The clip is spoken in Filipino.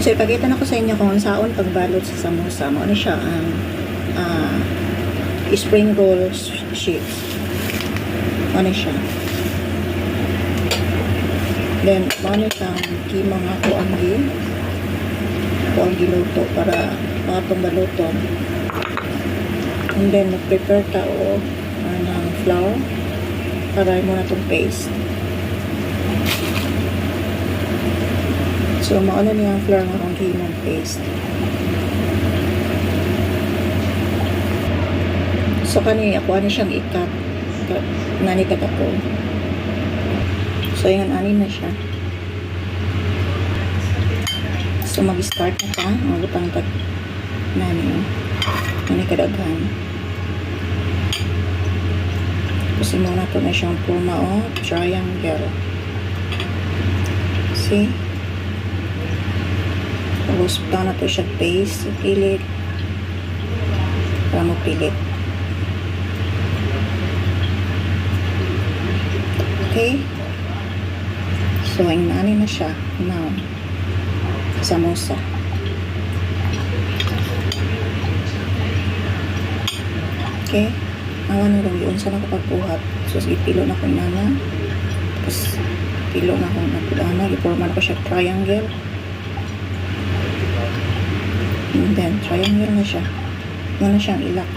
So, ipakita na ko sa inyo kung saan pagbalot sa samosa. Ano siya ang spring roll sheets. Ano siya. Then, ano siyang kimang ako ang giluto para matong baluton. And then, mag-prepare tao ng flour para mo na itong paste. So, maano niya ang flour nga kung kimang paste. So, kanina ako ano siyang ikat. Nanikat ako. So, yung anin na siya. So, mag-start na ka. Magutang ka nanikadaghan. Kasi muna ito na siyang puma o triangle. See? Tapos, ito na ito siya paste. Pilit. Para mo pilit. Okay? So, ang nani na siya. Now, samosa. Okay? Awan na lang yun. Saan ako pagpuhat? So, ipilo na ko nana. Tapos, pilo na ko napudana. Iporma na ko siya triangle. And then, triangle na siya. Ano na siyang ilak.